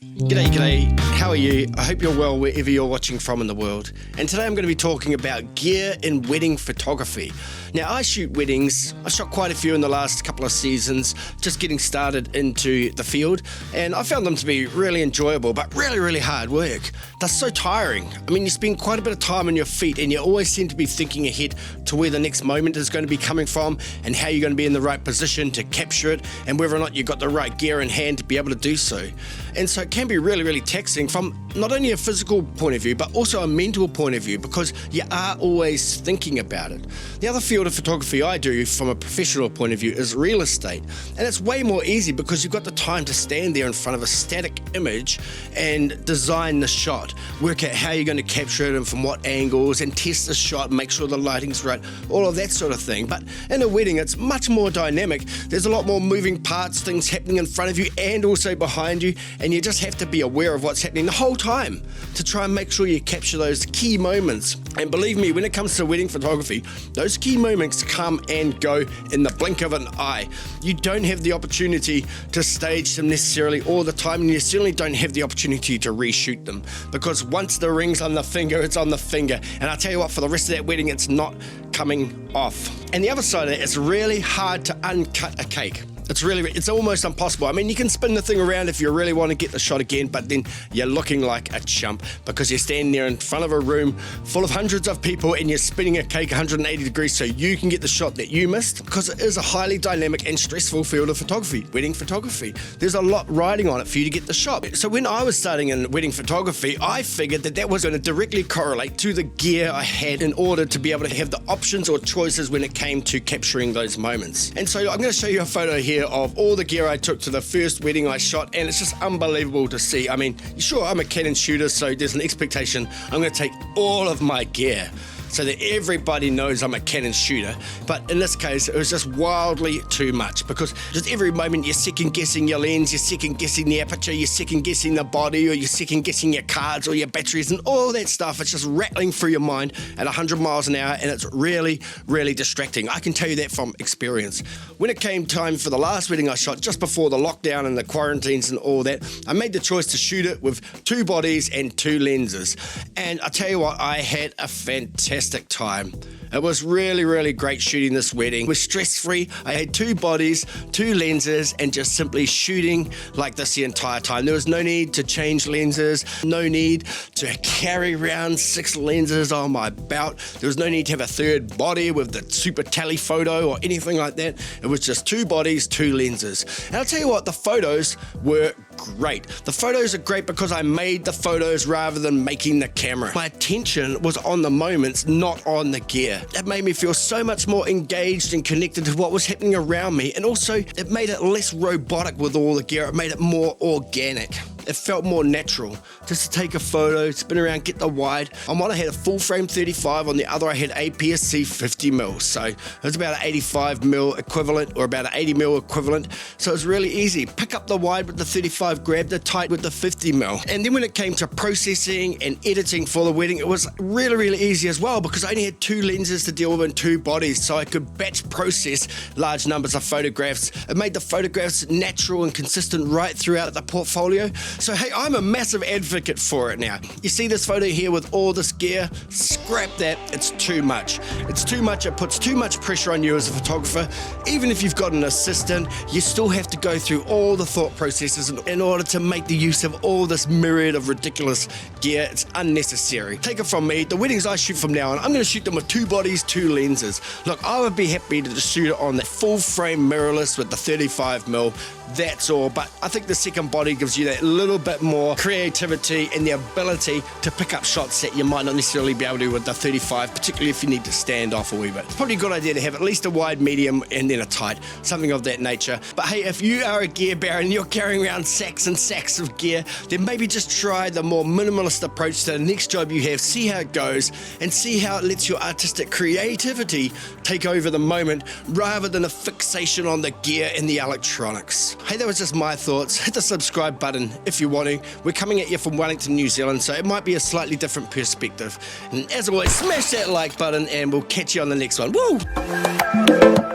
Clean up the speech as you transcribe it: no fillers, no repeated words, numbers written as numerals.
G'day, how are you? I hope you're well wherever you're watching from in the world. And today I'm going to be talking about gear in wedding photography. Now, I shoot weddings. I shot quite a few in the last couple of seasons, just getting started into the field. And I found them to be really enjoyable, but really hard work. They're so tiring. I mean, you spend quite a bit of time on your feet and you always seem to be thinking ahead to where the next moment is going to be coming from and how you're going to be in the right position to capture it and whether or not you've got the right gear in hand to be able to do so. And so it can be really taxing from not only a physical point of view, but also a mental point of view, because you are always thinking about it. The other field of photography I do from a professional point of view is real estate. And it's way more easy because you've got the time to stand there in front of a static image and design the shot, work out how you're going to capture it and from what angles, and test the shot, make sure the lighting's right, all of that sort of thing. But in a wedding, it's much more dynamic. There's a lot more moving parts, things happening in front of you and also behind you, and you just have to be aware of what's happening the whole time to try and make sure you capture those key moments. And believe me, when it comes to wedding photography, those key moments come and go in the blink of an eye. You don't have the opportunity to stage them necessarily all the time, and you certainly don't have the opportunity to reshoot them, because once the ring's on the finger, it's on the finger. And I tell you what, for the rest of that wedding, it's not coming off. And the other side of it, it's really hard to uncut a cake. It's almost impossible. I mean, you can spin the thing around if you really want to get the shot again, but then you're looking like a chump because you're standing there in front of a room full of hundreds of people and you're spinning a cake 180 degrees so you can get the shot that you missed, because it is a highly dynamic and stressful field of photography, wedding photography. There's a lot riding on it for you to get the shot. So when I was starting in wedding photography, I figured that was going to directly correlate to the gear I had in order to be able to have the options or choices when it came to capturing those moments. And so I'm going to show you a photo here of all the gear I took to the first wedding I shot, and it's just unbelievable to see. I mean, sure, I'm a Canon shooter, so there's an expectation I'm going to take all of my gear so that everybody knows I'm a Canon shooter. But in this case, it was just wildly too much, because just every moment you're second guessing your lens, you're second guessing the aperture, you're second guessing the body, or you're second guessing your cards or your batteries and all that stuff. It's just rattling through your mind at 100 miles an hour, and it's really distracting. I can tell you that from experience. When it came time for the last wedding I shot, just before the lockdown and the quarantines and all that, I made the choice to shoot it with 2 bodies and 2 lenses. And I tell you what, I had a fantastic time. It was really great shooting this wedding. It was stress-free. I had 2 bodies, 2 lenses, and just simply shooting like this the entire time. There was no need to change lenses, no need to carry around 6 lenses on my belt. There was no need to have a 3rd body with the super telephoto or anything like that. It was just 2 bodies, 2 lenses. And I'll tell you what, the photos were great. The photos are great because I made the photos rather than making the camera. My attention was on the moments, not on the gear. It made me feel so much more engaged and connected to what was happening around me, and also it made it less robotic with all the gear. It made it more organic. It felt more natural just to take a photo, spin around, get the wide. On one I had a full frame 35, on the other I had APS-C 50mm, so it was about an 85mm equivalent or about an 80mm equivalent, so it was really easy. Pick up the wide with the 35, grab the tight with the 50mm. And then when it came to processing and editing for the wedding, it was really easy as well, because I only had 2 lenses to deal with and 2 bodies, so I could batch process large numbers of photographs. It made the photographs natural and consistent right throughout the portfolio. So hey, I'm a massive advocate for it now. You see this photo here with all this gear? Scrap that, it's too much. It's too much, it puts too much pressure on you as a photographer. Even if you've got an assistant, you still have to go through all the thought processes in order to make the use of all this myriad of ridiculous gear. It's unnecessary. Take it from me, the weddings I shoot from now on, I'm going to shoot them with 2 bodies, 2 lenses. Look, I would be happy to just shoot it on the full frame mirrorless with the 35mm. That's all, but I think the second body gives you that little bit more creativity and the ability to pick up shots that you might not necessarily be able to with the 35, particularly if you need to stand off a wee bit. It's probably a good idea to have at least a wide, medium, and then a tight, something of that nature. But hey, if you are a gear bearer and you're carrying around sacks and sacks of gear, then maybe just try the more minimalist approach to the next job you have, see how it goes, and see how it lets your artistic creativity take over the moment rather than a fixation on the gear and the electronics. Hey, that was just my thoughts. Hit the subscribe button if you want to. We're coming at you from Wellington, New Zealand, so it might be a slightly different perspective. And as always, smash that like button and we'll catch you on the next one. Woo!